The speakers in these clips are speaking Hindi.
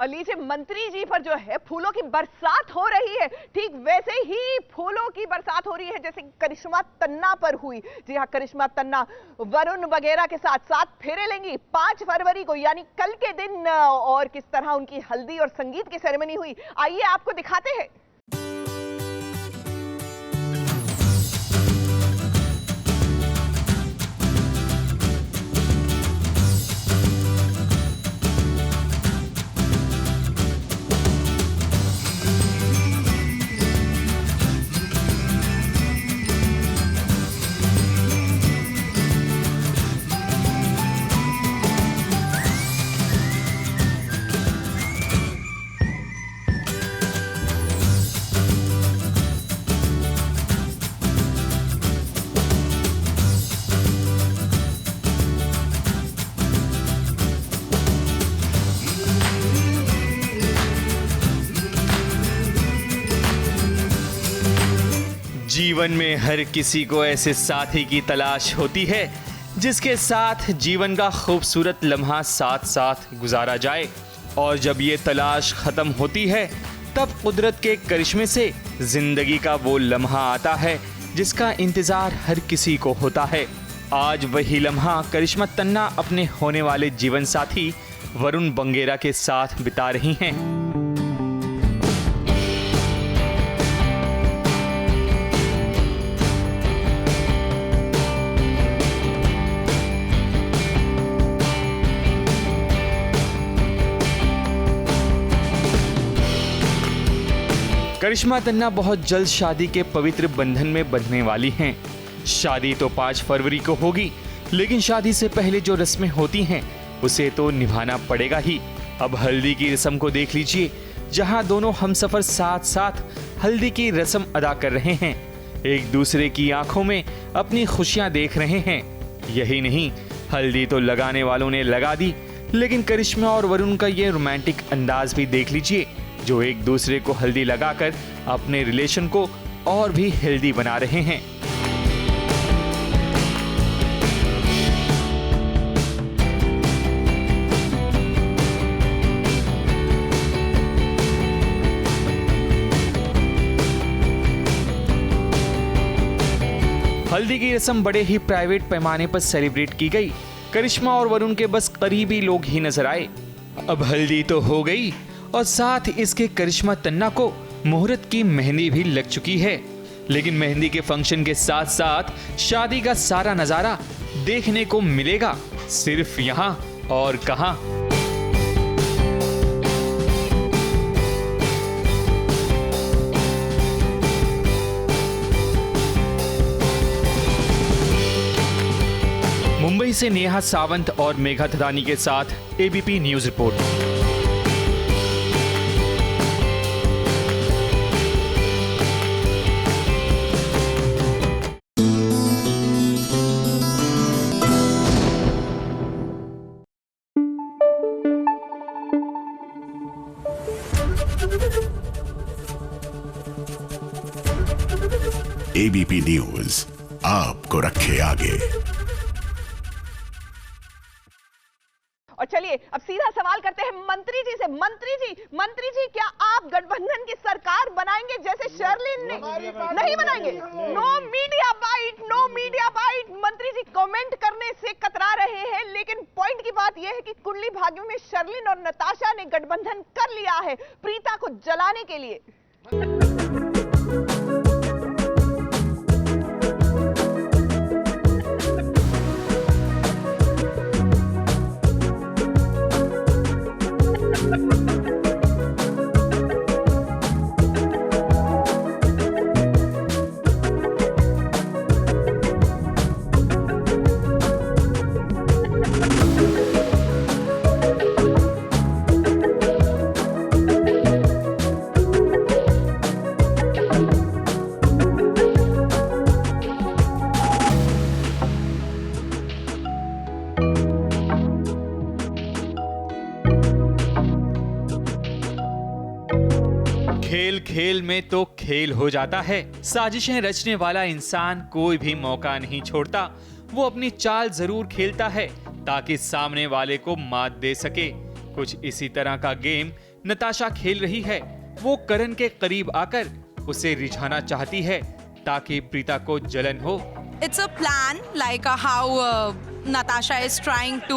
और लीजिए, मंत्री जी पर जो है फूलों की बरसात हो रही है। ठीक वैसे ही फूलों की बरसात हो रही है जैसे करिश्मा तन्ना पर हुई। जी हाँ, करिश्मा तन्ना वरुण वगैरह के साथ 7 फेरे लेंगी 5 फरवरी को, यानी कल के दिन। और किस तरह उनकी हल्दी और संगीत की सेरेमनी हुई, आइए आपको दिखाते हैं। जीवन में हर किसी को ऐसे साथी की तलाश होती है जिसके साथ जीवन का खूबसूरत लम्हा साथ साथ गुजारा जाए। और जब ये तलाश खत्म होती है तब कुदरत के करिश्मे से जिंदगी का वो लम्हा आता है जिसका इंतजार हर किसी को होता है। आज वही लम्हा करिश्मा तन्ना अपने होने वाले जीवन साथी वरुण बंगेरा के साथ बिता रही हैं। करिश्मा तन्ना बहुत जल्द शादी के पवित्र बंधन में बंधने वाली हैं। शादी तो 5 फरवरी को होगी, लेकिन शादी से पहले जो रस्में होती हैं उसे तो निभाना पड़ेगा ही। अब हल्दी की रस्म को देख लीजिए, जहां दोनों हमसफर साथ साथ हल्दी की रस्म अदा कर रहे हैं, एक दूसरे की आंखों में अपनी खुशियां देख रहे हैं। यही नहीं, हल्दी तो लगाने वालों ने लगा दी, लेकिन करिश्मा और वरुण का ये रोमांटिक अंदाज भी देख लीजिए, जो एक दूसरे को हल्दी लगाकर अपने रिलेशन को और भी हेल्दी बना रहे हैं। हल्दी की रस्म बड़े ही प्राइवेट पैमाने पर सेलिब्रेट की गई। करिश्मा और वरुण के बस करीबी लोग ही नजर आए। अब हल्दी तो हो गई और साथ इसके करिश्मा तन्ना को मुहूर्त की मेहंदी भी लग चुकी है। लेकिन मेहंदी के फंक्शन के साथ साथ शादी का सारा नजारा देखने को मिलेगा सिर्फ यहाँ और कहाँ। मुंबई से नेहा सावंत और मेघा थदानी के साथ ABP news report. ABP news आपको रखे आगे। और चलिए अब सीधा सवाल करते हैं मंत्री जी से। मंत्री जी क्या आप गठबंधन की सरकार बनाएंगे जैसे शर्लिन ने? नहीं बनाएंगे। No media byte. मंत्री जी कमेंट करने से कतरा रहे हैं, लेकिन पॉइंट की बात यह है कि कुंडली भाग्यों में शर्लिन और नताशा ने गठबंधन कर लिया है प्रीता को जलाने के लिए। खेल में तो खेल हो जाता है। साजिशें रचने वाला इंसान कोई भी मौका नहीं छोड़ता। वो अपनी चाल जरूर खेलता है ताकि सामने वाले को मात दे सके। कुछ इसी तरह का गेम नताशा खेल रही है वो करण के करीब आकर उसे रिझाना चाहती है ताकि प्रीता को जलन हो। It's a plan like how Natasha is trying to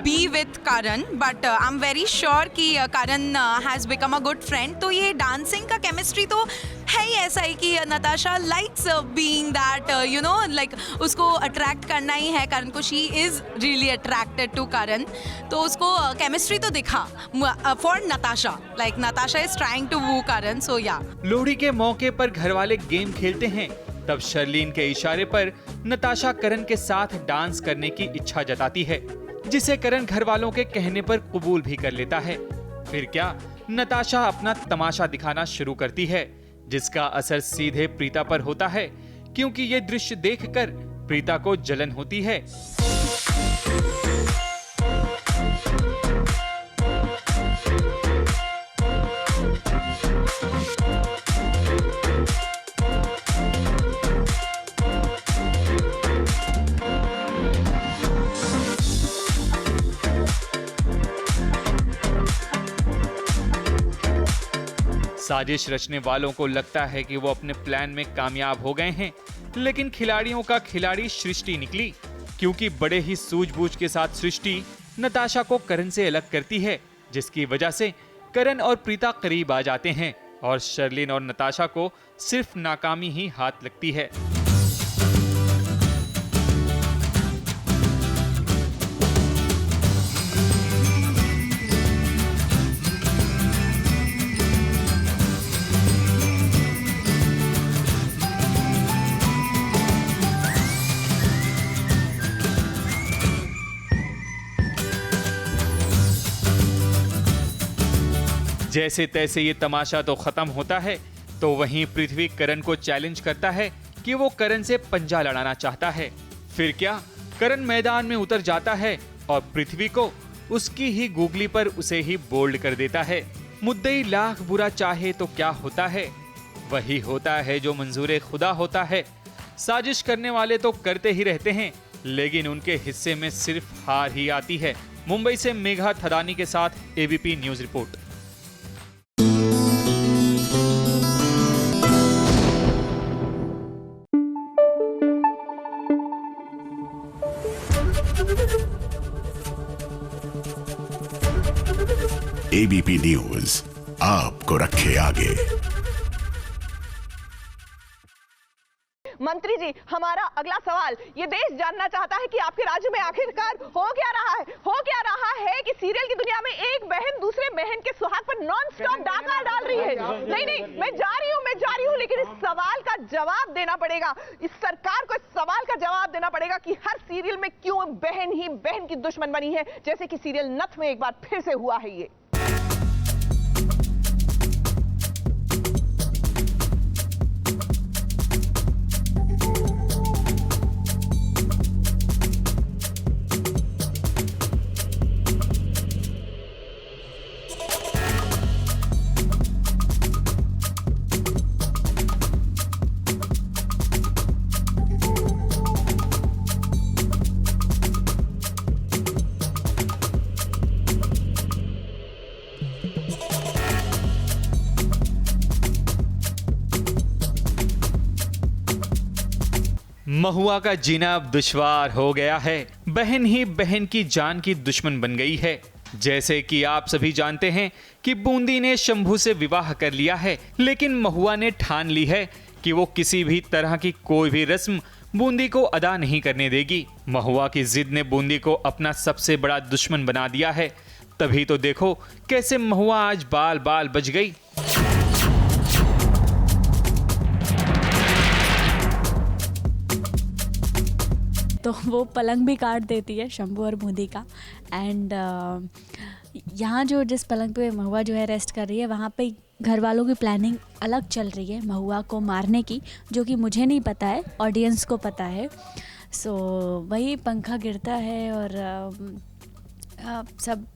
be with Karan, but I'm very sure कि Karan has become a good friend. तो ये dancing का chemistry तो है ही ऐसा ही कि Natasha likes being that you know like उसको attract करना ही है Karan को, she is really attracted to Karan. तो उसको chemistry तो दिखा for Natasha, like Natasha is trying to woo Karan, so yeah. Lohri के मौके पर घर वाले गेम खेलते हैं, तब शर्लिन के इशारे पर नताशा करण के साथ डांस करने की इच्छा जताती है, जिसे करण घर वालों के कहने पर कबूल भी कर लेता है। फिर क्या, नताशा अपना तमाशा दिखाना शुरू करती है, जिसका असर सीधे प्रीता पर होता है, क्योंकि ये दृश्य देखकर प्रीता को जलन होती है। साजिश रचने वालों को लगता है कि वो अपने प्लान में कामयाब हो गए हैं, लेकिन खिलाड़ियों का खिलाड़ी सृष्टि निकली, क्योंकि बड़े ही सूझबूझ के साथ सृष्टि नताशा को करण से अलग करती है, जिसकी वजह से करण और प्रीता करीब आ जाते हैं और शर्लिन और नताशा को सिर्फ नाकामी ही हाथ लगती है। जैसे तैसे ये तमाशा तो खत्म होता है, तो वहीं पृथ्वी करण को चैलेंज करता है कि वो करण से पंजा लड़ाना चाहता है। फिर क्या, करण मैदान में उतर जाता है और पृथ्वी को उसकी ही गूगली पर उसे ही बोल्ड कर देता है। मुद्दई लाख बुरा चाहे तो क्या होता है, वही होता है जो मंजूर खुदा होता है। साजिश करने वाले तो करते ही रहते हैं, लेकिन उनके हिस्से में सिर्फ हार ही आती है। मुंबई से मेघा थदानी के साथ ABP news report. ABP news आपको रखे आगे। मंत्री जी, हमारा अगला सवाल, ये देश जानना चाहता है कि आपके राज्य में आखिरकार हो क्या रहा है कि सीरियल की दुनिया में एक बहन दूसरे बहन के सुहाग पर नॉन स्टॉप डाका डाल रही है। नहीं, मैं जा रही हूं, लेकिन इस सवाल का जवाब देना पड़ेगा, इस सरकार को इस सवाल का जवाब देना पड़ेगा कि हर सीरियल में क्यों बहन ही बहन की दुश्मन बनी है, जैसे कि सीरियल नथ में एक बार फिर से हुआ है। ये महुआ का जीना अब दुश्वार हो गया है। बहन ही बहन की जान की दुश्मन बन गई है। जैसे कि आप सभी जानते हैं कि बूंदी ने शंभू से विवाह कर लिया है, लेकिन महुआ ने ठान ली है कि वो किसी भी तरह की कोई भी रस्म बूंदी को अदा नहीं करने देगी। महुआ की जिद ने बूंदी को अपना सबसे बड़ा दुश्मन बना दिया है। तभी तो देखो कैसे महुआ आज बाल बाल बच गई। तो वो पलंग भी काट देती है शंभू और बूंदी का। एंड यहाँ जो जिस पलंग पे महुआ जो है रेस्ट कर रही है, वहाँ पे घर वालों की प्लानिंग अलग चल रही है महुआ को मारने की, जो कि मुझे नहीं पता है, ऑडियंस को पता है। सो वही पंखा गिरता है और सब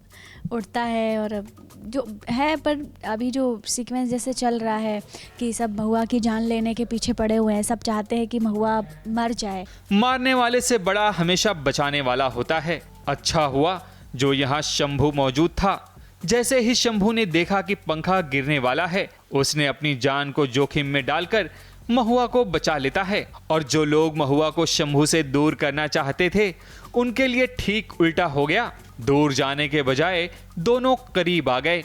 उड़ता है और जो है, पर अभी जो सीक्वेंस जैसे चल रहा है कि सब महुआ की जान लेने के पीछे पड़े हुए हैं, सब चाहते हैं कि महुआ मर जाए। मारने वाले से बड़ा हमेशा बचाने वाला होता है। अच्छा हुआ जो यहाँ शंभू मौजूद था, जैसे ही शंभू ने देखा कि पंखा गिरने वाला है, उसने अपनी जान को जोखिम में डालकर महुआ को बचा लेता है। और जो लोग महुआ को शंभू से दूर करना चाहते थे, उनके लिए ठीक उल्टा हो गया। दूर जाने के बजाय दोनों करीब आ गए।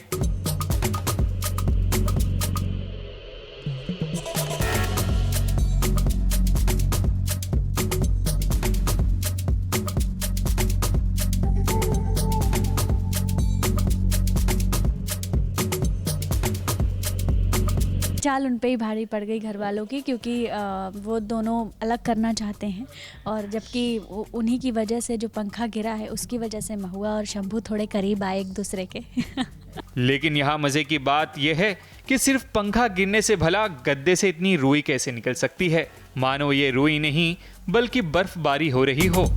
चाल उन पे ही भारी पड़ गई घर वालों की, क्योंकि वो दोनों अलग करना चाहते हैं, और जबकि उन्हीं की वजह से जो पंखा गिरा है उसकी वजह से महुआ और शंभू थोड़े करीब आए एक दूसरे के। लेकिन यहाँ मजे की बात यह है कि सिर्फ पंखा गिरने से भला गद्दे से इतनी रुई कैसे निकल सकती है, मानो ये रुई नहीं बल्कि बर्फबारी हो रही हो।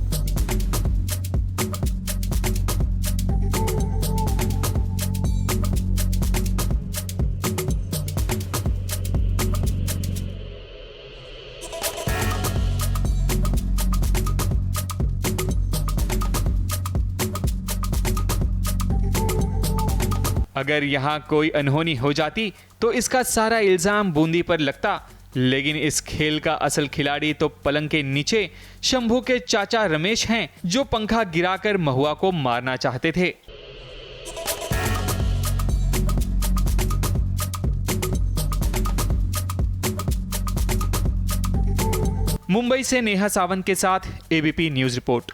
अगर यहाँ कोई अनहोनी हो जाती तो इसका सारा इल्जाम बूंदी पर लगता, लेकिन इस खेल का असल खिलाड़ी तो पलंग के नीचे शंभू के चाचा रमेश हैं, जो पंखा गिराकर महुआ को मारना चाहते थे। मुंबई से नेहा सावंत के साथ ABP news report.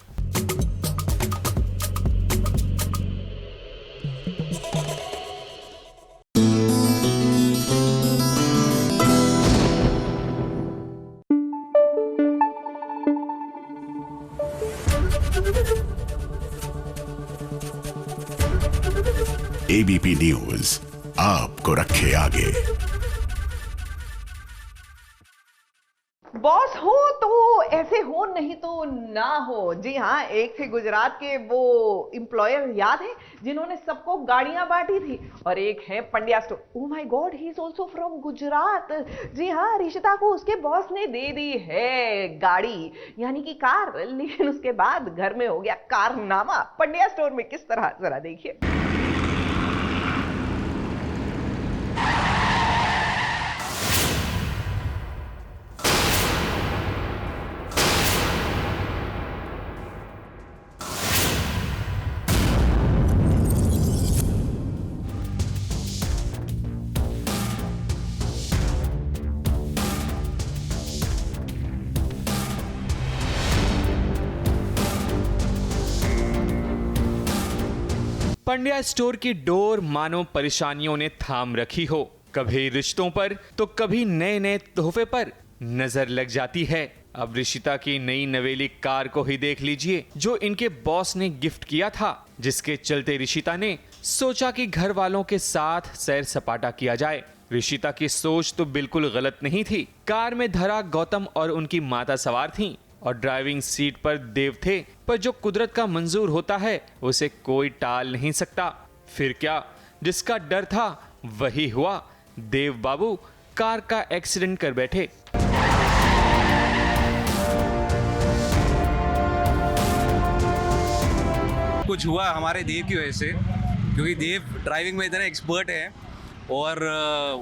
ABP news आपको रखे आगे। बॉस हो तो ऐसे हो, नहीं तो ना हो। जी हाँ, एक थे गुजरात के वो एम्प्लॉयर, याद है, जिन्होंने सबको गाड़ियां बांटी थी, और एक है Pandya store. Oh my god, he is also from Gujarat. जी हाँ, रिशिता को उसके बॉस ने दे दी है गाड़ी, यानी कि कार, लेकिन उसके बाद घर में हो गया कारनामा। पंड्या स्टोर में किस तरह, जरा देखिए। पंड्या स्टोर की डोर मानो परेशानियों ने थाम रखी हो। कभी रिश्तों पर तो कभी नए नए तोहफे पर नजर लग जाती है। अब रिशिता की नई नवेली कार को ही देख लीजिए, जो इनके बॉस ने गिफ्ट किया था, जिसके चलते रिशिता ने सोचा कि घर वालों के साथ सैर सपाटा किया जाए। रिशिता की सोच तो बिल्कुल गलत नहीं थी। कार में धरा गौतम और उनकी माता सवार थीं, और ड्राइविंग सीट पर देव थे, पर जो कुदरत का मंजूर होता है उसे कोई टाल नहीं सकता। फिर क्या, जिसका डर था वही हुआ। देव बाबू कार का एक्सीडेंट कर बैठे। कुछ हुआ हमारे देव की वजह से, क्योंकि देव ड्राइविंग में इतने एक्सपर्ट है, और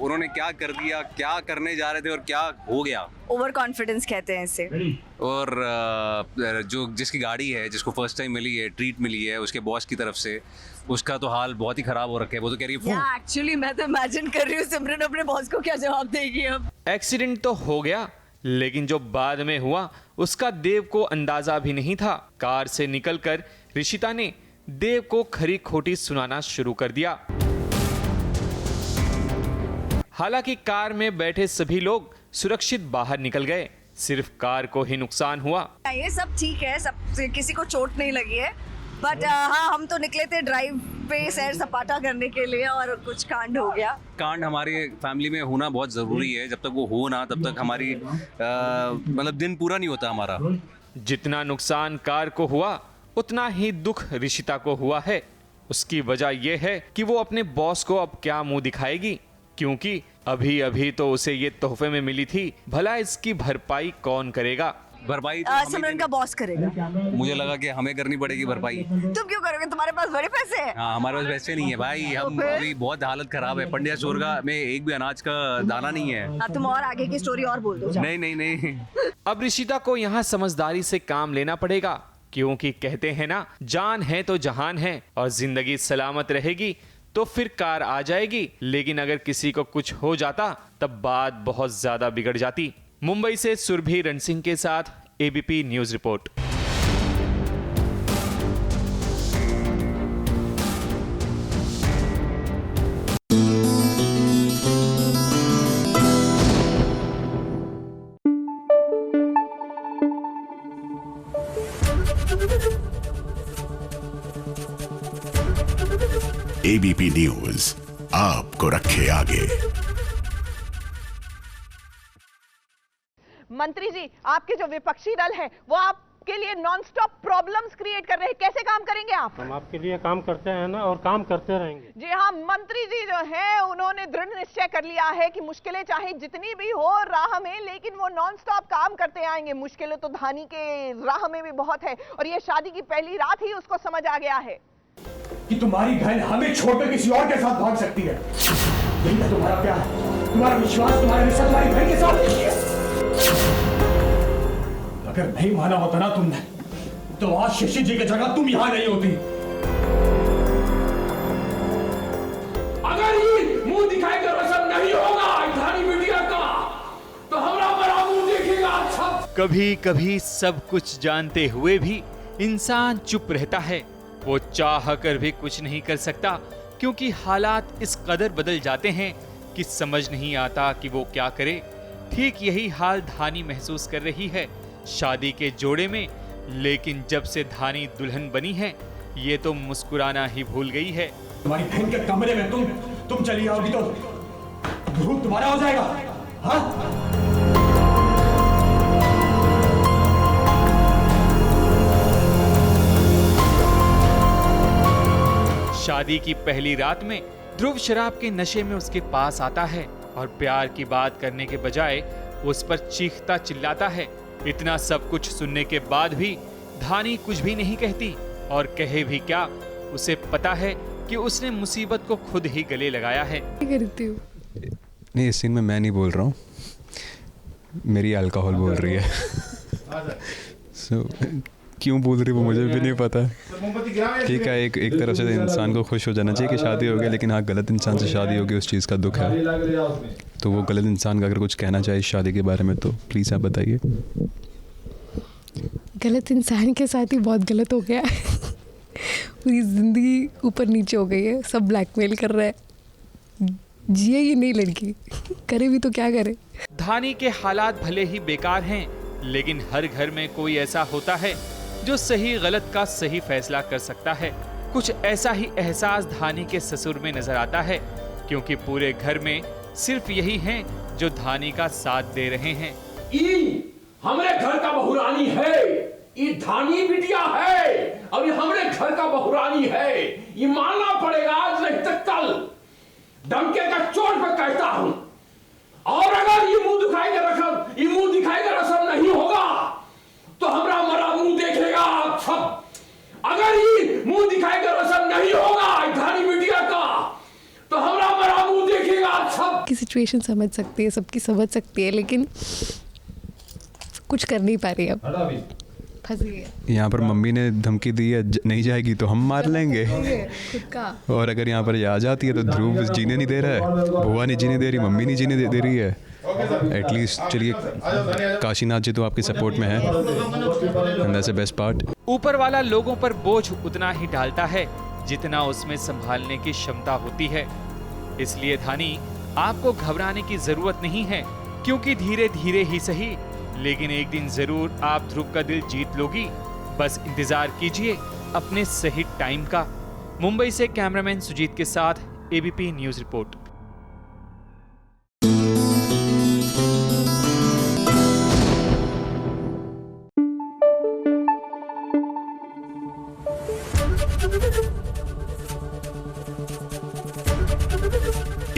उन्होंने क्या कर दिया, क्या करने जा रहे थे और क्या हो गया। ओवर कॉन्फिडेंस कहते हैं इसे। और जो जिसकी गाड़ी है, जिसको फर्स्ट टाइम मिली है, ट्रीट मिली है उसके बॉस की तरफ से, उसका तो हाल बहुत ही खराब हो रखा है। वो तो कह रही है एक्चुअली मैं तो इमेजिन कर रही हूँ सिमरन अपने बॉस को क्या जवाब देगी अब। एक्सीडेंट तो हो गया, लेकिन जो बाद में हुआ उसका देव को अंदाजा भी नहीं था। कार से निकलकर रिशिता ने देव को खरी खोटी सुनाना शुरू कर दिया। हालांकि कार में बैठे सभी लोग सुरक्षित बाहर निकल गए, सिर्फ कार को ही नुकसान हुआ। ये सब ठीक है, सब किसी को चोट नहीं लगी है, बट हाँ, हम तो निकले थे ड्राइव पे सैर सपाटा करने के लिए और कुछ कांड हो गया। कांड हमारी फैमिली में होना बहुत जरूरी है। जब तक वो हो ना, तब तक हमारी मतलब दिन पूरा नहीं होता हमारा। जितना नुकसान कार को हुआ, उतना ही दुख रिशिता को हुआ है। उसकी वजह यह है कि वो अपने बॉस को अब क्या मुंह दिखाएगी, क्योंकि अभी अभी तो उसे ये तोहफे में मिली थी। भला इसकी भरपाई कौन करेगा। भरपाई तो हमें सिमरन का बॉस करेगा। मुझे लगा कि हमें करनी पड़ेगी भरपाई। तुम क्यों करोगे, तुम्हारे पास बड़े पैसे हैं। हाँ, हमारे पास पैसे नहीं है भाई, हम अभी बहुत हालत खराब है। पंड्या स्टोर का में एक भी अनाज का दाना नहीं है। हाँ, तुम और आगे की स्टोरी और बोल दो। जाओ। नहीं नहीं नहीं, अब ऋषिता को यहाँ समझदारी से काम लेना पड़ेगा, क्योंकि कहते हैं ना, जान है तो जहान है, और जिंदगी सलामत रहेगी तो फिर कार आ जाएगी। लेकिन अगर किसी को कुछ हो जाता तब बात बहुत ज्यादा बिगड़ जाती। मुंबई से सुरभि रण सिंह के साथ ABP news report. ABP news आपको रखे आगे। मंत्री जी, आपके जो विपक्षी दल है वो आपके लिए नॉनस्टॉप प्रॉब्लम्स क्रिएट कर रहे हैं, कैसे काम करेंगे आप? हम आपके लिए काम करते हैं ना, और काम करते रहेंगे। जी हाँ, मंत्री जी जो हैं उन्होंने दृढ़ निश्चय कर लिया है कि मुश्किलें चाहे जितनी भी हो राह में, लेकिन वो नॉनस्टॉप काम करते आएंगे। मुश्किलें तो धानी के राह में भी बहुत है, और ये शादी की पहली रात ही उसको समझ आ गया है कि तुम्हारी बहन हमें छोड़कर किसी और के साथ भाग सकती है। यही है तुम्हारा प्यार, तुम्हारा विश्वास, तुम्हारा रिश्ता तुम्हारी बहन के साथ। अगर नहीं माना होता ना तुमने, तो आज शशि जी की जगह तुम यहां नहीं होती। अगर ये मुंह दिखाई का रसम नहीं होगा धानी मीडिया का, तो हमारा बड़ा मुंह देखेगा सब। कभी कभी सब कुछ जानते हुए भी इंसान चुप रहता है। वो चाह कर भी कुछ नहीं कर सकता, क्योंकि हालात इस कदर बदल जाते हैं कि समझ नहीं आता कि वो क्या करे। ठीक यही हाल धानी महसूस कर रही है शादी के जोड़े में। लेकिन जब से धानी दुल्हन बनी है, ये तो मुस्कुराना ही भूल गई है। तुम्हारी बहन के कमरे में तुम चली आओगी तो रूप तुम्हारा हो जाएगा। हाँ? शादी की पहली रात में ध्रुव शराब के नशे में उसके पास आता है और प्यार की बात करने के बजाय उस पर चीखता चिल्लाता है। इतना सब कुछ सुनने के बाद भी धानी कुछ भी नहीं कहती, और कहे भी क्या, उसे पता है कि उसने मुसीबत को खुद ही गले लगाया है। नहीं, इस सीन में मैं नहीं बोल रहा हूँ, मेरी अल्कोहल बोल रही है। क्यों बोल रही वो मुझे भी नहीं पता। ठीक है, एक तरफ से इंसान को खुश हो जाना चाहिए कि शादी हो गई, लेकिन हाँ, गलत इंसान से शादी होगी उस चीज़ का दुख है। तो वो गलत इंसान का अगर कुछ कहना चाहे शादी के बारे में तो प्लीज़ आप बताइए। गलत इंसान के साथ ही बहुत गलत हो गया है। पूरी जिंदगी ऊपर नीचे हो गई है, सब ब्लैकमेल कर रहा है। जिए ये नहीं लड़की, करे भी तो क्या करे। धानी के हालात भले ही बेकार हैं, लेकिन हर घर में कोई ऐसा होता है जो सही गलत का सही फैसला कर सकता है। कुछ ऐसा ही एहसास धानी के ससुर में नजर आता है, क्योंकि पूरे घर में सिर्फ यही हैं जो धानी का साथ दे रहे हैं। हमरे घर का बहुरानी है, ये धानी बिटिया है, और ये हमरे घर का बहुरानी है। ये मानना पड़ेगा, आज नहीं तो कल। डंके का चोट पे कहता हूं। और अगर ये मुंह दिखाई का रसम नहीं होगा तो हमारा मरा मुंह देखेगा आप सब। अगर ये मुंह दिखाई का रसम नहीं होगा धानी मीडिया का, तो हमारा मरा मुंह देखेगा आप सब। की सिचुएशन समझ सकती है, सबकी समझ सकती है, लेकिन कुछ कर नहीं पा रही अब, फंसी है। यहाँ पर मम्मी ने धमकी दी है, नहीं जाएगी तो हम मार लेंगे खुद का। और अगर यहाँ पर ये आ जाती है तो ध्रुव जीने नहीं दे रहा है, बुआ नहीं जीने दे रही, मम्मी नहीं जीने दे रही है। एटलीस्ट चलिए, काशीनाथ जी तो आपकी सपोर्ट में है, and that's the best part. ऊपर वाला लोगों पर बोझ उतना ही डालता है जितना उसमें संभालने की क्षमता होती है। इसलिए धानी, आपको घबराने की जरूरत नहीं है, क्योंकि धीरे धीरे ही सही, लेकिन एक दिन जरूर आप ध्रुव का दिल जीत लोगी। बस इंतजार कीजिए अपने सही टाइम का। मुंबई से कैमरामैन सुजीत के साथ ABP news report.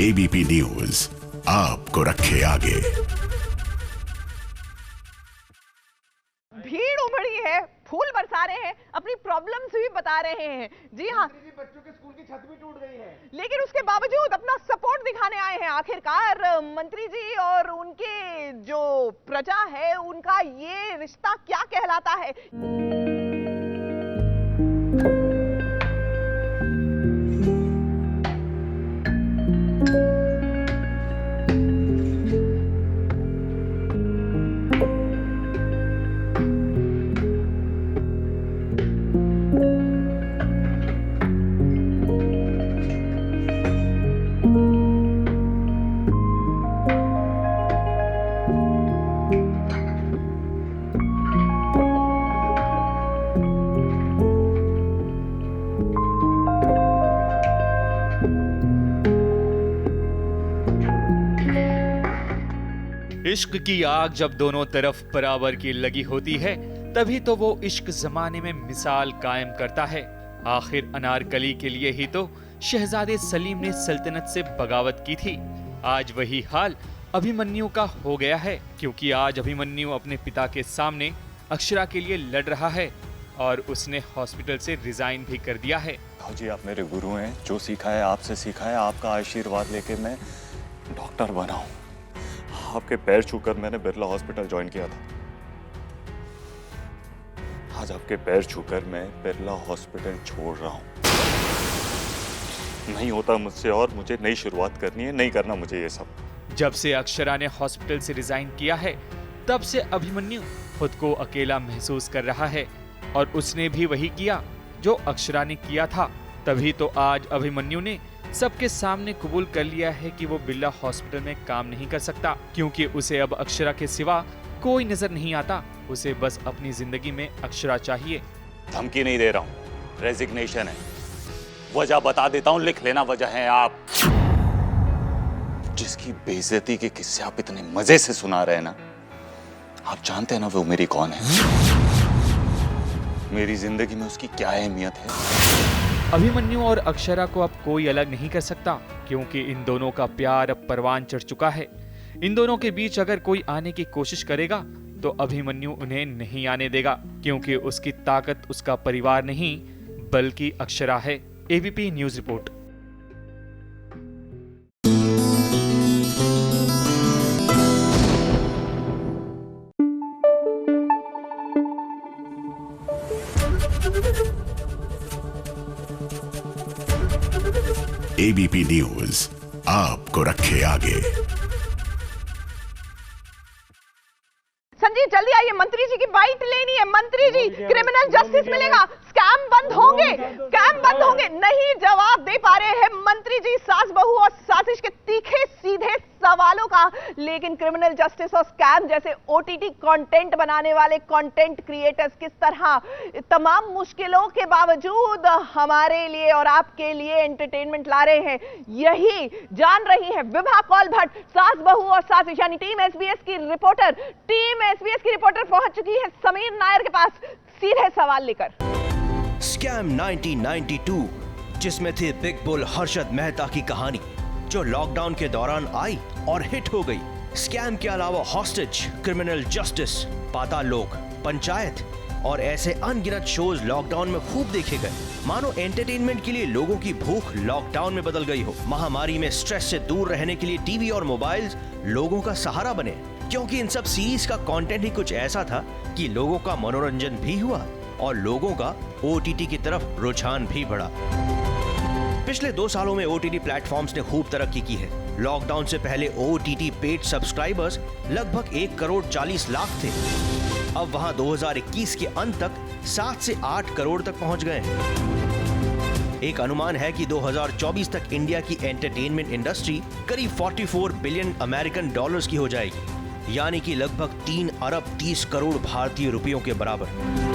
ABP news आपको रखे आगे। लेकिन उसके बावजूद अपना सपोर्ट दिखाने आए हैं। आखिरकार मंत्री जी और उनके जो प्रजा है उनका ये रिश्ता क्या कहलाता है। इश्क की आग जब दोनों तरफ बराबर की लगी होती है तभी तो वो इश्क जमाने में मिसाल कायम करता है। आखिर अनारकली के लिए ही तो शहजादे सलीम ने सल्तनत से बगावत की थी। आज वही हाल अभिमन्यु का हो गया है, क्योंकि आज अभिमन्यु अपने पिता के सामने अक्षरा के लिए लड़ रहा है और उसने हॉस्पिटल से रिजाइन भी कर दिया है। जी आप मेरे गुरु हैं, जो सीखा है आपसे सीखा है, आपका आशीर्वाद लेके मैं डॉक्टर बना हूं। आपके पैर छूकर मैंने बिरला हॉस्पिटल ज्वाइन किया था। आज आपके पैर छूकर मैं बिरला हॉस्पिटल छोड़ रहा हूं। नहीं होता मुझसे और मुझे नई शुरुआत करनी है, नहीं करना मुझे ये सब। जब से अक्षरा ने हॉस्पिटल से रिजाइन किया है तब से अभिमन्यु खुद को अकेला महसूस कर रहा है और उसने भी वही किया जो अक्षरा ने किया था। तभी तो आज अभिमन्यु ने सबके सामने कबूल कर लिया है कि वो बिरला हॉस्पिटल में काम नहीं कर सकता, क्योंकि उसे अब अक्षरा के सिवा कोई नजर नहीं आता। उसे बस अपनी जिंदगी में अक्षरा चाहिए। धमकी नहीं दे रहा हूँ, रेजिग्नेशन है। वजह बता देता हूँ, लिख लेना वजह है आप। जिसकी बेइज्जती के किस्से आप इतने मजे से सुना रहे हैं ना, आप जानते हैं ना वो मेरी कौन है, मेरी जिंदगी में उसकी क्या अहमियत है। अभिमन्यु और अक्षरा को अब कोई अलग नहीं कर सकता, क्योंकि इन दोनों का प्यार अब परवान चढ़ चुका है। इन दोनों के बीच अगर कोई आने की कोशिश करेगा तो अभिमन्यु उन्हें नहीं आने देगा, क्योंकि उसकी ताकत उसका परिवार नहीं बल्कि अक्षरा है। ABP news report. ABP news आपको रखे आगे। संजीव जल्दी आइए, मंत्री जी की बाइट लेनी है। मंत्री जी, क्रिमिनल जस्टिस मिलेगा, स्कैम बंद होंगे, स्कैम बंद होंगे। नहीं जवाब दे पा रहे हैं मंत्री जी सास बहू और साजिश के तीखे सीधे सवालों का। लेकिन क्रिमिनल जस्टिस और स्कैम जैसे ओटीटी कंटेंट बनाने वाले कंटेंट क्रिएटर्स किस तरह तमाम मुश्किलों के बावजूद हमारे लिए और आपके लिए एंटरटेनमेंट ला रहे हैं, यही जान रही है विभा कौल भट्ट, सास बहू और साजिश यानी टीम एसबीएस की रिपोर्टर। टीम एसबीएस की रिपोर्टर पहुंच चुकी है समीर नायर के पास सीधे सवाल लेकर। स्कैम 1992, जिसमें थी बिग बुल हर्षद मेहता की कहानी, जो लॉकडाउन के दौरान आई और हिट हो गई। स्कैम के अलावा हॉस्टेज, क्रिमिनल जस्टिस, पाताल लोक, पंचायत और ऐसे अनगिनत शोज लॉकडाउन में खूब देखे गए। मानो एंटरटेनमेंट के लिए लोगों की भूख लॉकडाउन में बदल गई हो। महामारी में स्ट्रेस से दूर रहने के लिए टीवी और मोबाइल्स लोगों का सहारा बने, क्योंकि इन सब सीरीज का कंटेंट ही कुछ ऐसा था कि लोगों का मनोरंजन भी हुआ और लोगों का ओटीटी की तरफ रुझान भी बढ़ा। पिछले 2 सालों में ओटीटी प्लेटफॉर्म्स ने खूब तरक्की की है। लॉकडाउन से पहले ओटीटी पेड सब्सक्राइबर्स लगभग 1 करोड़ 40 लाख थे। अब वहां 2021 के अंत तक 7 से 8 करोड़ तक पहुंच गए हैं। एक अनुमान है कि 2024 तक इंडिया की एंटरटेनमेंट इंडस्ट्री करीब 44 बिलियन अमेरिकन डॉलर्स की हो जाएगी, यानी कि लगभग 3 अरब 30 करोड़ भारतीय रुपयों के बराबर।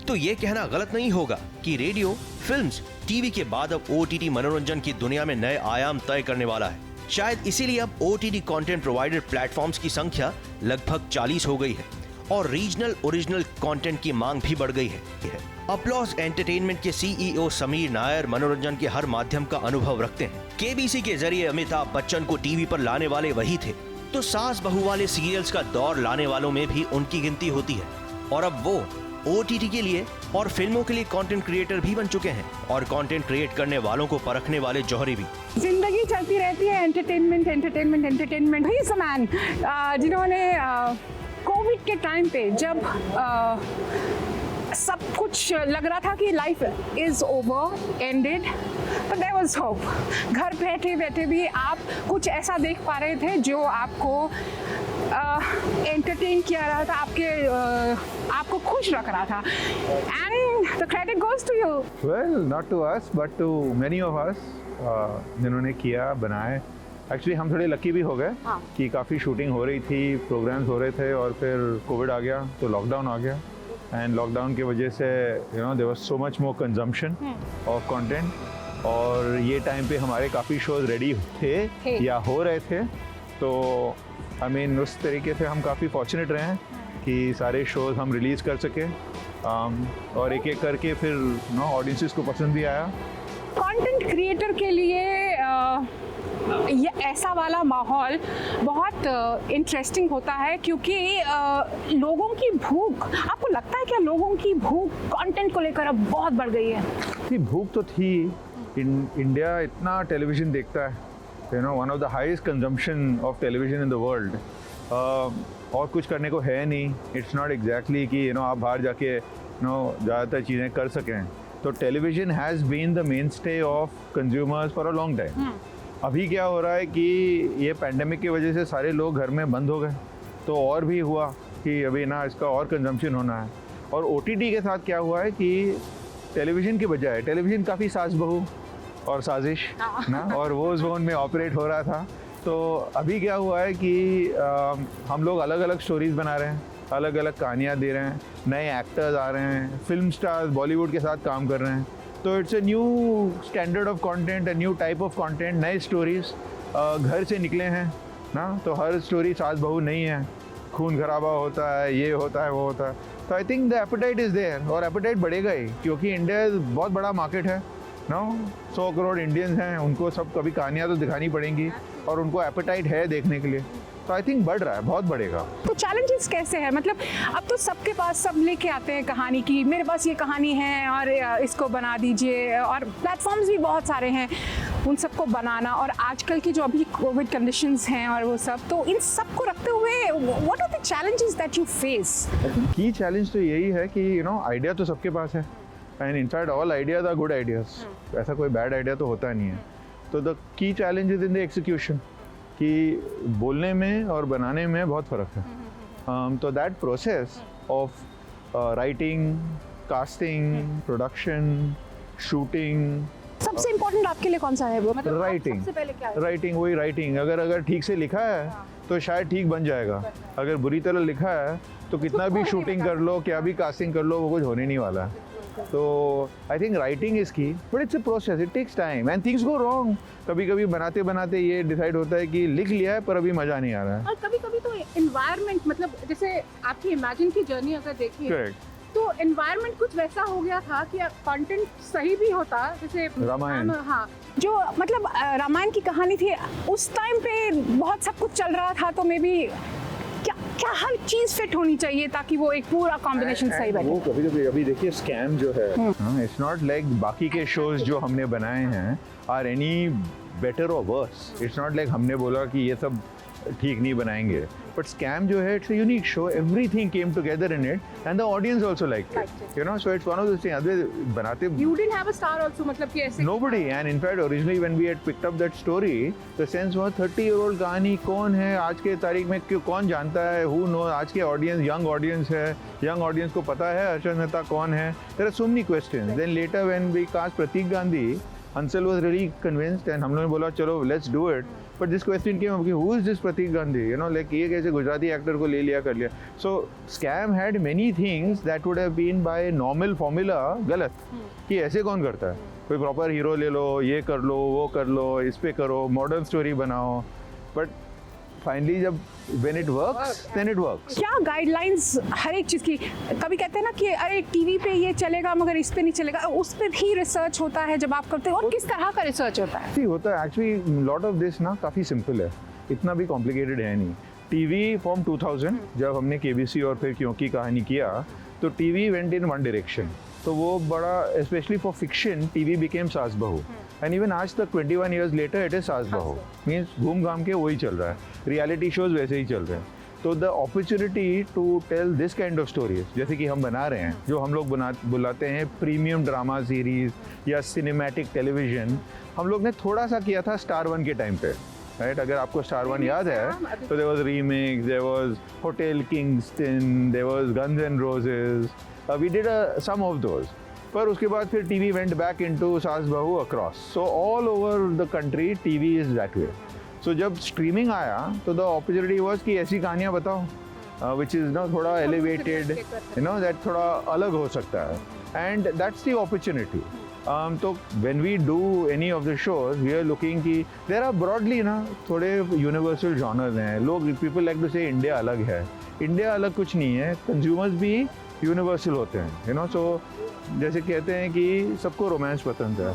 तो ये कहना गलत नहीं होगा कि रेडियो, फिल्म्स, टीवी के बाद अब ओटीटी मनोरंजन की दुनिया में नए आयाम तय करने वाला है। शायद इसीलिए अब ओटीटी कंटेंट प्रोवाइडर प्लेटफॉर्म्स की संख्या लगभग 40 हो गई है और रीजनल ओरिजिनल कंटेंट की मांग भी बढ़ गई है। अपलॉज एंटरटेनमेंट के सीईओ समीर नायर मनोरंजन के हर माध्यम का अनुभव रखते हैं। केबीसी के जरिए अमिताभ बच्चन को टीवी पर लाने वाले वही थे, तो सास बहू वाले सीरियल्स का दौर लाने वालों में भी उनकी गिनती होती है। और अब वो OTT के लिए और फिल्मों के लिए कंटेंट क्रिएटर भी बन चुके हैं और कंटेंट क्रिएट करने वालों को परखने वाले जौहरी भी। जिंदगी चलती रहती है, एंटरटेनमेंट एंटरटेनमेंट एंटरटेनमेंट। ही समान जिन्होंने कोविड के टाइम पे जब सब कुछ लग रहा था कि life is over ended, but there was hope. घर बैठे बैठे भी आप कुछ ऐसा देख पा रहे थे जो आपको एंटरटेन किया रहा था, आपको खुश रख रहा था। And the credit goes to you. Well, not to us but to many of us जिन्होंने किया, बनाए। एक्चुअली हम थोड़े लकी भी हो गए कि काफ़ी शूटिंग हो रही थी, प्रोग्राम्स हो रहे थे और फिर कोविड आ गया तो लॉकडाउन आ गया। एंड लॉकडाउन की वजह से there was so much more consumption of content और ये टाइम पे हमारे काफ़ी शोज रेडी थे या हो रहे थे। तो आई मीन उस तरीके से हम काफ़ी फॉर्चुनेट रहे हैं कि सारे शोज हम रिलीज़ कर सके और एक एक करके फिर ऑडियंसेस को पसंद भी आया। कंटेंट क्रिएटर के लिए ये ऐसा वाला माहौल बहुत इंटरेस्टिंग होता है क्योंकि लोगों की भूख, आपको लगता है क्या लोगों की भूख कंटेंट को लेकर अब बहुत बढ़ गई है? थी भूख तो थी। इंडिया इतना टेलीविज़न देखता है, one of the highest consumption of television in the world. और कुछ करने को है नहीं। इट्स नॉट एग्जैक्टली कि आप बाहर जाके ज़्यादातर चीज़ें कर सकें। तो television has been the mainstay of consumers for a long time. अभी क्या हो रहा है कि ये पैंडेमिक की वजह से सारे लोग घर में बंद हो गए, तो और भी हुआ कि अभी ना इसका और कंजम्पशन होना है। और OTT के साथ क्या हुआ है कि टेलीविज़न के बजाय टेलीविज़न काफ़ी सास बहू और साजिश ना और वो जोन में ऑपरेट हो रहा था। तो अभी क्या हुआ है कि हम लोग अलग अलग स्टोरीज़ बना रहे हैं, अलग अलग कहानियाँ दे रहे हैं, नए एक्टर्स आ रहे हैं, फिल्म स्टार्स बॉलीवुड के साथ काम कर रहे हैं। तो it's a new standard of content, a new type of content, नए स्टोरीज घर से निकले हैं ना। तो हर स्टोरी सास बहू नहीं है, खून खराबा होता है, ये होता है, वो होता है। तो I think the appetite is there और एपेटाइट बढ़ेगा ही क्योंकि इंडिया बहुत बड़ा मार्केट है ना। 100 करोड़ इंडियंस हैं, उनको सब कभी कहानियाँ तो दिखानी पड़ेंगी और उनको एपेटाइट है देखने के लिए। तो आई थिंक बढ़ रहा है, बहुत बढ़ेगा। तो चैलेंजेस कैसे हैं? मतलब अब तो सबके पास सब लेके आते हैं कहानी की, मेरे पास ये कहानी है और इसको बना दीजिए, और प्लेटफॉर्म्स भी बहुत सारे हैं उन सबको बनाना, और आजकल की जो अभी कोविड कंडीशंस हैं और वो सब, तो इन सब को रखते हुए what are the challenges that you face? Key challenge तो यही है कि आइडिया तो सबके पास है and in fact all ideas are good ideas. ऐसा कोई बैड आइडिया तो होता नहीं है। तो the key challenge is in the execution कि बोलने में और बनाने में बहुत फ़र्क है। तो that process of writing, casting, production, shooting, सबसे इम्पोर्टेंट आपके लिए कौन सा है? वो मतलब राइटिंग, सबसे पहले क्या है? राइटिंग, वही राइटिंग। अगर ठीक से लिखा है तो शायद ठीक बन जाएगा। अगर बुरी तरह लिखा है तो कितना भी शूटिंग कर लो, क्या भी कास्टिंग कर लो, वो कुछ होने नहीं वाला। तो I think writing is key, but it's a process, it takes time and things go wrong. कभी कभी बनाते बनाते ये डिसाइड होता है कि लिख लिया है पर अभी मज़ा नहीं आ रहा है। और कभी कभी तो एनवायरनमेंट, मतलब जैसे आपकी इमेजिन की जर्नी अगर देखिए तो एनवायरनमेंट कुछ वैसा हो गया था कि कंटेंट सही भी होता, जैसे रामायण, हाँ, जो मतलब रामायण की कहानी थी उस टाइम पे बहुत सब कुछ चल रहा था, तो मे बी क्या हर चीज फिट होनी चाहिए ताकि वो एक पूरा कॉम्बिनेशन सही बने। वो कभी कभी अभी देखिए स्कैम जो है, इट्स नॉट लाइक बाकी के शोज जो हमने बनाए हैं आर एनी बेटर और वर्स। इट्स नॉट लाइक हमने बोला कि ये सब ठीक नहीं बनाएंगे, बट स्कैम जो है it's a unique show, everything came together in it and the audience also liked it, so it's one of those things. Otherwise बनाते you didn't have a star also, मतलब कि ऐसे nobody, and in fact originally when we had picked up that story the sense was 30-year-old कहानी कौन है आज के तारीख में, क्यों कौन जानता है, who knows, आज के ऑडियंस यंग ऑडियंस है, यंग ऑडियंस को पता है हर्षद मेहता कौन है। there are so many questions. Then later when we cast Prateek Gandhi, Ansel was really convinced and हम लोगों ने बोला चलो let's do it, but this question came up, who is this Prateek Gandhi, like ये कैसे गुजराती एक्टर को ले लिया कर लिया। So scam had many things that would have been by normal formula गलत, कि ऐसे कौन करता है, कोई प्रॉपर हीरो ले लो, ये कर लो, वो कर लो, इस पे करो, मॉडर्न स्टोरी बनाओ, बट फाइनली जब when it works then it works। क्या गाइडलाइंस हर एक चीज़ की? कभी कहते हैं ना कि अरे टीवी पे ये चलेगा मगर इस पे नहीं चलेगा, उस पे भी रिसर्च होता है जब आप करते हो, और किस तरह का रिसर्च होता है? होता है एक्चुअली लॉट ऑफ दिस ना काफ़ी सिंपल है, इतना भी कॉम्प्लिकेटेड है नहीं। टीवी फ्रॉम 2000 जब हमने केबीसी और फिर क्योंकि कहानी किया, तो TV went in one direction, तो वो बड़ा specially for fiction TV became सास बहू, एंड इवन आज तक 21 ईयर्स लेटर इट इज सास बहू, मीन्स घूम घाम के वही चल रहा है, रियलिटी शोज वैसे ही चल रहे हैं। तो the opportunity to tell this kind of stories जैसे कि हम बना रहे हैं, जो हम लोग बुलाते हैं प्रीमियम ड्रामा सीरीज या सिनेमैटिक टेलीविजन, हम लोग ने थोड़ा सा किया था स्टार वन के टाइम पे, राइट? अगर आपको स्टार वन याद है तो there was remakes, there was Hotel Kingston, there was Guns and Roses, we did some of those. पर उसके बाद फिर टीवी वेंट बैक इनटू सास बहू across, so all over the country TV is that way. So जब स्ट्रीमिंग आया तो द अपॉर्चुनिटी वाज कि ऐसी कहानियाँ बताओ विच इज़ ना थोड़ा एलिवेटेड, यू नो, दैट थोड़ा अलग हो सकता है, एंड दैट्स द अपॉर्चुनिटी। तो when we do any of the shows we are looking कि देयर आर ब्रॉडली ना थोड़े यूनिवर्सल जॉनर्स हैं। लोग people like to say India अलग है, इंडिया अलग कुछ नहीं है, कंज्यूमर्स भी यूनिवर्सल होते हैं, यू नो। सो जैसे कहते हैं कि सबको रोमांस पसंद है,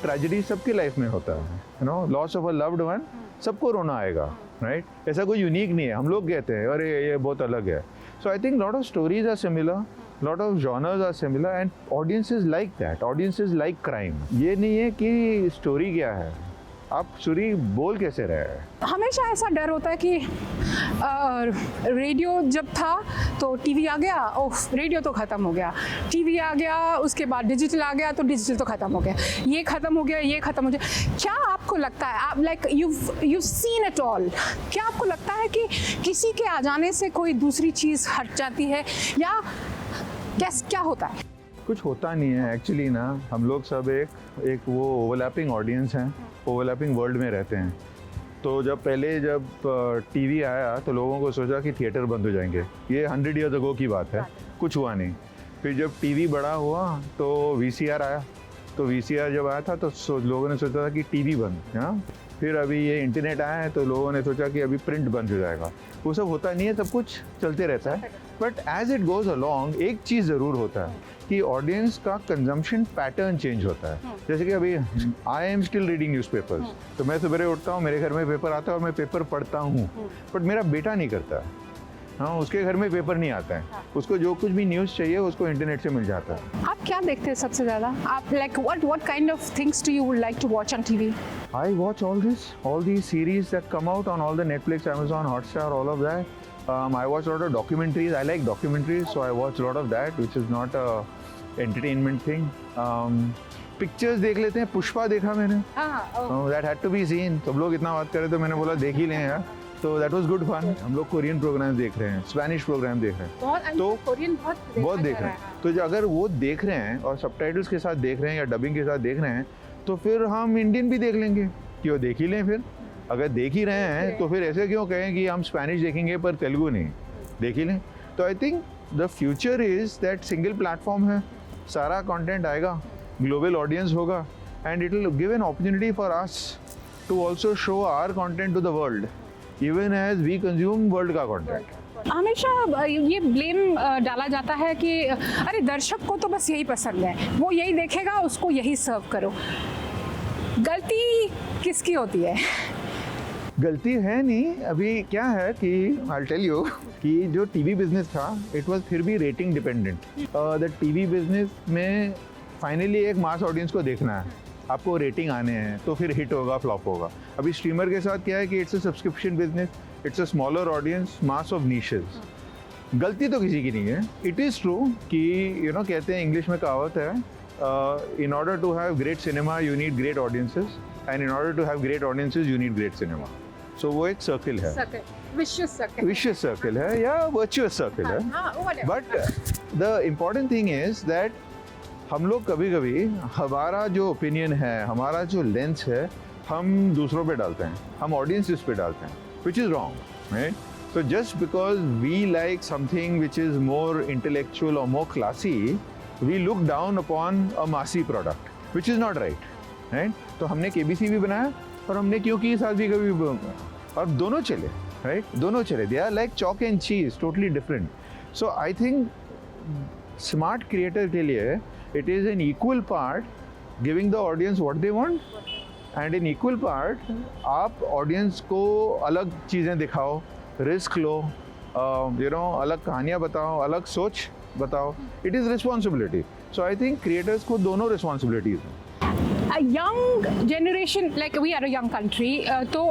ट्रेजेडी सबकी लाइफ में होता है, you no, loss of a loved one, सबको रोना आएगा, राइट? ऐसा कोई यूनिक नहीं है, हम लोग कहते हैं अरे ये बहुत अलग है। So I think lot of stories are similar, lot of genres are similar and audiences like that, audiences like crime। ये नहीं है कि स्टोरी क्या है, आप स्टोरी बोल कैसे रहे हैं। हमेशा ऐसा डर होता है कि रेडियो जब था तो टीवी आ गया, ओह रेडियो तो ख़त्म हो गया, टीवी आ गया, उसके बाद डिजिटल आ गया तो डिजिटल तो ख़त्म हो गया, ये ख़त्म हो गया, ये ख़त्म हो गया। क्या आपको लगता है, आप like you seen it all, क्या आपको लगता है कि किसी के आ जाने से कोई दूसरी चीज़ हट जाती है या क्या होता है? कुछ होता नहीं है एक्चुअली ना, हम लोग सब एक वो ओवरलैपिंग ऑडियंस हैं, ओवरलैपिंग वर्ल्ड में रहते हैं। तो जब टीवी आया तो लोगों को सोचा कि थिएटर बंद हो जाएंगे, ये 100 ईयर्स अगो की बात है, कुछ हुआ नहीं। फिर जब टीवी बड़ा हुआ तो VCR आया, तो VCR जब आया था तो लोगों ने सोचा था कि टीवी बंद, है ना। फिर अभी ये इंटरनेट आया है तो लोगों ने सोचा कि अभी प्रिंट बंद हो जाएगा। वो सब होता नहीं है, सब कुछ चलते रहता है, but as it goes along एक चीज़ ज़रूर होता है कि ऑडियंस का कंजम्पशन पैटर्न चेंज होता है। जैसे कि अभी I am still reading newspapers, तो मैं सुबह उठता हूँ, मेरे घर में पेपर आता है और मैं पेपर पढ़ता हूँ, बट मेरा बेटा नहीं करता। हाँ, उसके घर में पेपर नहीं आता है, उसको जो कुछ भी न्यूज़ चाहिए उसको इंटरनेट से मिल जाता है। आप क्या देखते हैं सबसे ज़्यादा? आप like what kind of things do you would like to watch on TV? I watch all these series that come out on all the Netflix, Amazon, Hotstar, all of that. I watch a lot of documentaries. I like documentaries, so I watch a lot of that, which is not a entertainment thing. Pictures देख लेते हैं, पुष्पा देखा मैंने, that had to be seen। सब लोग इतना बात करे तो मैंने बोला देख ही लें यार, तो दैट वाज गुड फन। हम लोग कोरियन प्रोग्राम देख रहे हैं, स्पेनिश प्रोग्राम देख रहे हैं, तो कोरियन बहुत देख रहे हैं। तो जो अगर वो देख रहे हैं और सबटाइटल्स के साथ देख रहे हैं या डबिंग के साथ देख रहे हैं, तो फिर हम इंडियन भी देख लेंगे, क्यों देख ही लें। फिर अगर देख ही रहे हैं तो फिर ऐसे क्यों कहें कि हम स्पेनिश देखेंगे पर तेलुगु नहीं, देख ही लें। तो I think the future is that single platform है, सारा कंटेंट आएगा, ग्लोबल ऑडियंस होगा, and it will give an opportunity for us to also show our content to the world, even as we consume world का कंटेंट। हमेशा ये ब्लेम डाला जाता है कि अरे दर्शक को तो बस यही पसंद है, वो यही देखेगा, उसको यही सर्व करो। गलती किसकी होती है? गलती है नहीं, अभी क्या है कि आई टेल यू कि जो टीवी बिजनेस था इट वाज फिर भी rating dependent. The TV business में फाइनली एक मास ऑडियंस को देखना है, आपको रेटिंग आने हैं तो फिर हिट होगा फ्लॉप होगा। अभी स्ट्रीमर के साथ क्या है कि it's a subscription business, it's a smaller audience, mass of niches. गलती तो किसी की नहीं है। इट इज़ ट्रू कि यू नो कहते हैं, इंग्लिश में कहावत है, in order to have great cinema you need great audiences, and in order to have great audiences you need great cinema. So वो एक सर्किल है, विशियस सर्किल है या वर्चुअस सर्किल है। But the important thing is that हम लोग कभी कभी हमारा जो ओपिनियन है, हमारा जो लेंस है, हम दूसरों पे डालते हैं, हम ऑडियंसेस पे डालते हैं, which is wrong, right? So just because we like something which is more intellectual or more classy, we look down upon a massy product, which is not right, right? तो हमने KBC भी बनाया और हमने क्यों की साथ भी कभी, और दोनों चले, right? दोनों चले, they are like chalk and cheese, totally different. So I think smart creator के लिए it is an equal part giving the audience what they want, and in equal part आप audience को अलग चीज़ें दिखाओ, रिस्क लो, यू नो, अलग कहानियाँ बताओ, अलग सोच बताओ, it is responsibility. So I think creators को दोनों रिस्पॉन्सिबिलिटीज हैं. A young generation, like we are a young country, तो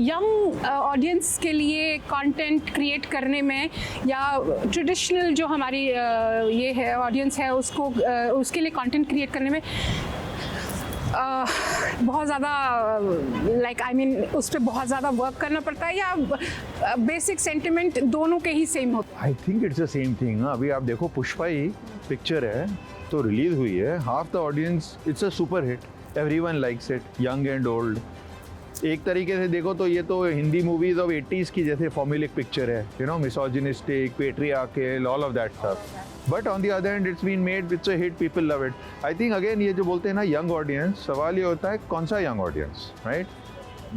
young audience के लिए content create करने में या traditional जो हमारी ये है audience है उसको उसके लिए content create करने में बहुत ज़्यादा लाइक आई मीन उस पर बहुत ज़्यादा वर्क करना पड़ता है या बेसिक सेंटिमेंट दोनों के ही सेम होता है? I think it's the same thing. अभी आप देखो पुष्पा ही पिक्चर है तो रिलीज हुई है, half the audience, it's a super hit, everyone likes it, young and old. एक तरीके से देखो तो ये तो हिंदी मूवीज ऑफ 80s की जैसे फॉर्मुलिक पिक्चर है, you know, misogynistic, patriarchal, all of that stuff. But on the other hand it's been made, it's a hit, people love it. I think again ये जो बोलते हैं ना यंग ऑडियंस, सवाल ये होता है कौन सा young audience, right?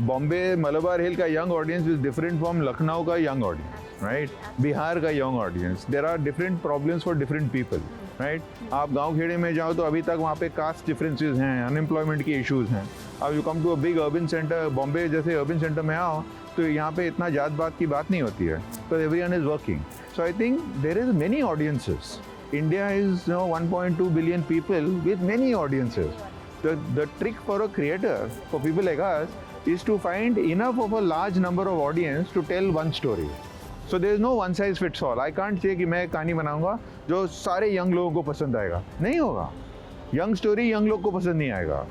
Bombay Malabar Hill का young audience is different from Lucknow का यंग ऑडियंस, राइट? बिहार का young audience. There are different problems for different people, right? आप गांव खेड़े में जाओ तो अभी तक वहाँ पे कास्ट डिफरेंसेस हैं, अनएम्प्लॉयमेंट की इश्यूज हैं. अब you come to a big urban centre, Bombay जैसे अर्बन सेंटर में आओ तो यहाँ पे इतना जात बात की बात नहीं होती है, तो everyone is working. So I think there is many audiences. India is 1.2 billion people with many audiences. The trick for a creator, for people like us, is to find enough of a large number of audience to tell one story. So there is no one size fits all. I can't say कि मैं कहानी बनाऊंगा जो सारे यंग लोगों को पसंद आएगा, नहीं होगा. यंग स्टोरी यंग लोग को पसंद नहीं आएगा.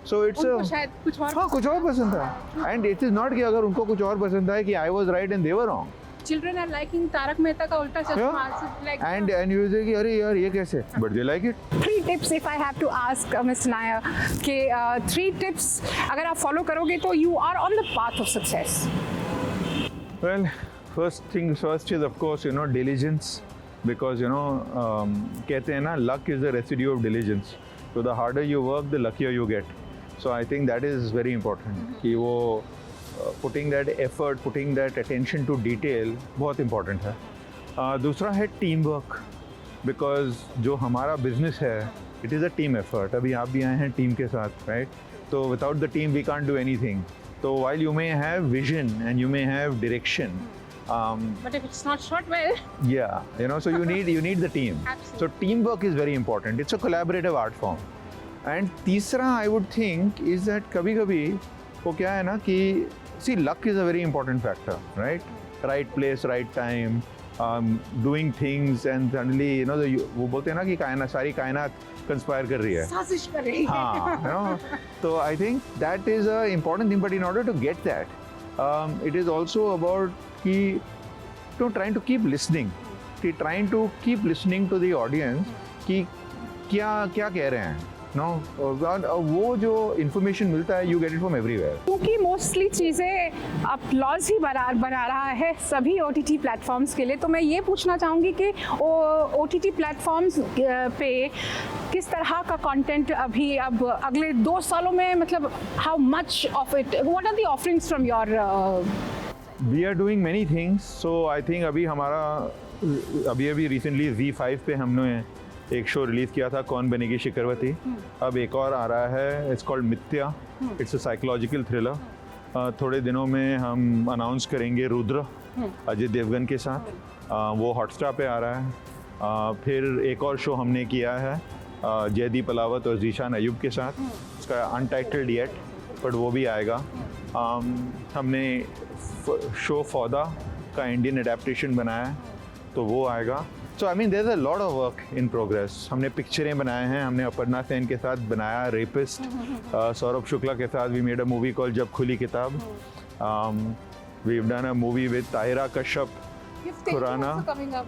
So it's शायद कुछ और, हाँ कुछ और पसंद है. And it is not कि अगर उनको कुछ और पसंद आए कि I was right and they were wrong. Children are liking Tarak Mehta का उल्टा चश्मा, like and you say कि अरे यार ये कैसे, but they like it. 3 tips if I have to ask Mr. Nair कि 3 tips अगर आप follow करोगे तो you are on the path of success. Well, first things first is of course diligence, because कहते हैं ना luck is the residue of diligence. So the harder you work, the luckier you get. So I think that is very important कि वो putting that effort, putting that attention to detail बहुत important है. दूसरा है टीम वर्क, बिकॉज जो हमारा बिजनेस है it is a team effort. अभी आप भी आए हैं टीम के साथ, राइट? तो without the team we can't do anything. तो while you may have vision and you may have direction, but if it's not shot well, yeah, so you need the team. Absolutely. So teamwork is very important. It's a collaborative art form. And तीसरा I would think is that कभी-कभी वो क्या है ना कि see, luck is a very important factor, right? Right place, right time, doing things, and suddenly वो बोलते हैं ना कि सारी कायनात कंस्पायर कर रही है, साजिश कर रही है. हाँ, तो I think that is a important thing. But in order to get that, it is also about कि trying to keep listening, trying to keep listening to the audience कि क्या कह रहे हैं. वो जो इन्फॉर्मेशन मिलता है you get it from everywhere. क्योंकि मोस्टली चीज़ें अपलॉज ही बना रहा है सभी OTT प्लेटफॉर्म्स के लिए, तो मैं ये पूछना चाहूँगी कि OTT प्लेटफॉर्म्स पे किस तरह का कंटेंट अभी अब अगले 2 सालों में, मतलब how much of it, what are the offerings from your? We are doing many things. So I think अभी हमारा अभी रिसेंटली ZEE5 पे हमने एक शो रिलीज़ किया था, कौन बनेगी शिखरवती. अब एक और आ रहा है, इट्स कॉल्ड मिथ्या. It's a psychological thriller. थोड़े दिनों में हम अनाउंस करेंगे रुद्र अजय देवगन के साथ. वो हॉटस्टार पे आ रहा है. फिर एक और शो हमने किया है जयदीप अलावत और जीशान अयूब के साथ. उसका अनटाइटल्ड येट, बट वो भी आएगा. हमने शो फौदा का इंडियन एडेप्टेशन बनाया है, तो वो आएगा. So I mean there is a lot of work in progress. हमने पिक्चरें बनाए हैं, हमने अपर्णा सेन के साथ बनाया रेपिस्ट. सौरभ शुक्ला के साथ we made a movie called जब Khuli Kitab. We have done a movie with Tahira Kashyap Khurana.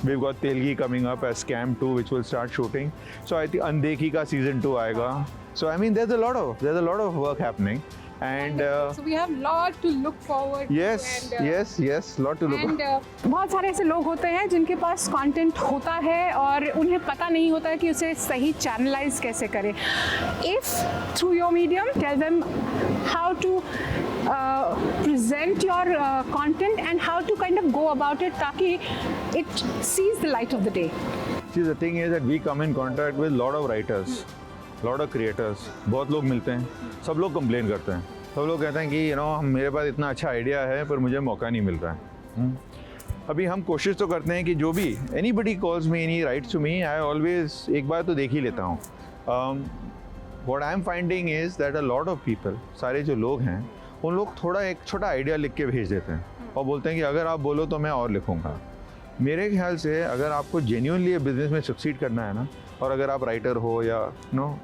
We have got Telgi coming up as scam 2 which will start shooting. So I think Undekhi का सीजन 2 आएगा. So I mean there is a lot of work happening. And so we have lot to look forward to. Yes, lot to look. And बहुत सारे ऐसे लोग होते हैं जिनके पास कंटेंट होता है और उन्हें पता नहीं होता है कि उसे सही चैनलाइज कैसे करें. If through your medium, tell them how to present your content and how to kind of go about it ताकि it sees the light of the day. See, the thing is that we come in contact with lot of writers. Lot of creators. बहुत लोग मिलते हैं, सब लोग कंप्लेन करते हैं. सब लोग कहते हैं कि मेरे पास इतना अच्छा आइडिया है पर मुझे मौका नहीं मिल रहा है. अभी हम कोशिश तो करते हैं कि जो भी anybody calls me, any writes to me, I always एक बार तो देख ही लेता हूँ. What I am finding is that a lot of people, सारे जो लोग हैं उन लोग थोड़ा एक छोटा आइडिया लिख के भेज देते हैं और बोलते हैं कि अगर आप बोलो तो मैं और लिखूँगा. मेरे ख्याल से अगर आपको जेन्युइनली बिजनेस में सक्सीड करना है ना, और अगर आप राइटर हो या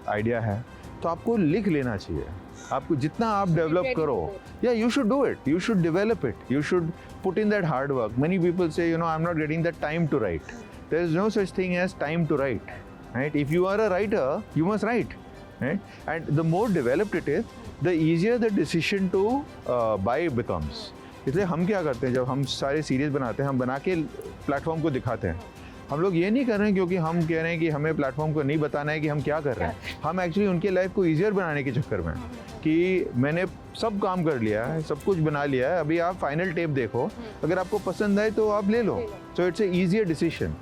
आइडिया है, तो आपको लिख लेना चाहिए. आपको जितना आप डेवलप करो, या you should do it, you should develop it, you should put in that hard work. Many people say I am not getting that time to write. There is no such thing as time to write, right? If you are a writer, you must write, right? And the more developed it is, the easier the decision to buy becomes. इसलिए हम क्या करते हैं, जब हम सारे सीरीज़ बनाते हैं, हम बना के प्लेटफॉर्म को दिखाते हैं. हम लोग ये नहीं कर रहे हैं क्योंकि हम कह रहे हैं कि हमें प्लेटफॉर्म को नहीं बताना है कि हम क्या कर रहे हैं. हम एक्चुअली उनके लाइफ को ईजियर बनाने के चक्कर में कि मैंने सब काम कर लिया है, सब कुछ बना लिया है, अभी आप फाइनल टेप देखो, अगर आपको पसंद आए तो आप ले लो. So it's a easier decision.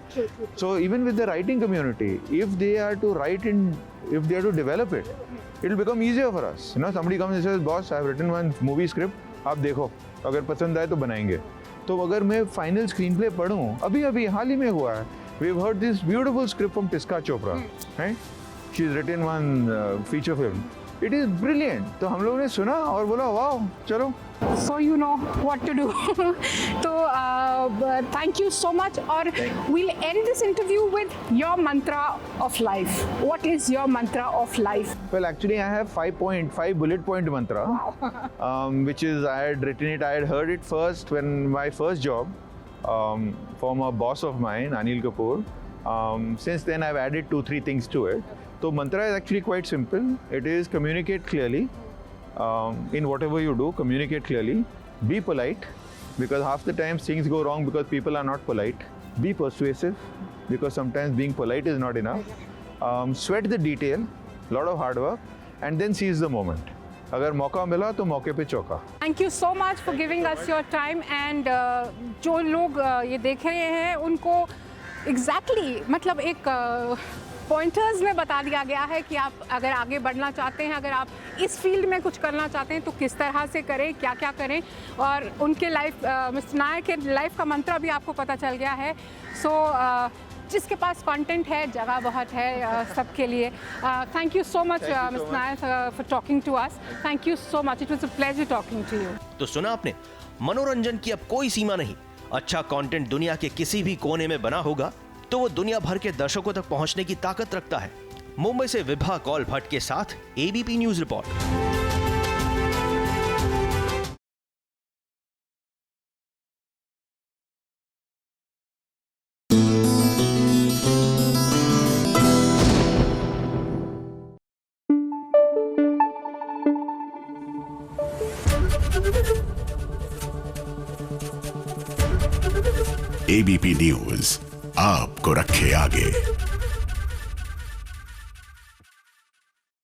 So even with the writing community, if they are to write in, if they are to develop it, it will become easier for us. Somebody comes and says, boss I have written one movie script, आप देखो, अगर पसंद आए तो बनाएंगे. तो अगर मैं फाइनल स्क्रीन प्ले पढ़ूँ, अभी हाल ही में हुआ है, we have heard this beautiful script from Tiska Chopra, right? She is written one feature film, it is brilliant. तो हम लोगों ने सुना और बोला वाह, चलो. So you know what to do. So thank you so much. Or we'll end this interview with your mantra of life. What is your mantra of life? Well, actually, I have 5 bullet point mantra, which is I had written it. I had heard it first when my first job from a boss of mine, Anil Kapoor. Since then, I've added 2-3 things to it. So mantra is actually quite simple. It is communicate clearly. In whatever you do, communicate clearly. Be polite, because half the times things go wrong because people are not polite. Be persuasive, because sometimes being polite is not enough. Sweat the detail, lot of hard work, and then seize the moment. अगर मौका मिला तो मौके पे चौका. Thank you so much for giving us your time. And जो लोग ये देख रहे हैं उनको exactly मतलब एक पॉइंटर्स में बता दिया गया है कि आप अगर आगे बढ़ना चाहते हैं, अगर आप इस फील्ड में कुछ करना चाहते हैं तो किस तरह से करें, क्या क्या करें. और उनके लाइफ, मिस्टर नायक के लाइफ का मंत्र भी आपको पता चल गया है. सो जिसके पास कंटेंट है, जगह बहुत है सबके लिए. Thank you so much mister Nayak for talking to us. Thank you so much. It was a pleasure talking to you. तो सुना आपने, मनोरंजन की अब कोई सीमा नहीं. अच्छा कंटेंट दुनिया के किसी भी कोने में बना होगा तो वो दुनिया भर के दर्शकों तक पहुंचने की ताकत रखता है. मुंबई से विभा कौल भट्ट के साथ ABP news report. ABP news आपको रखे आगे.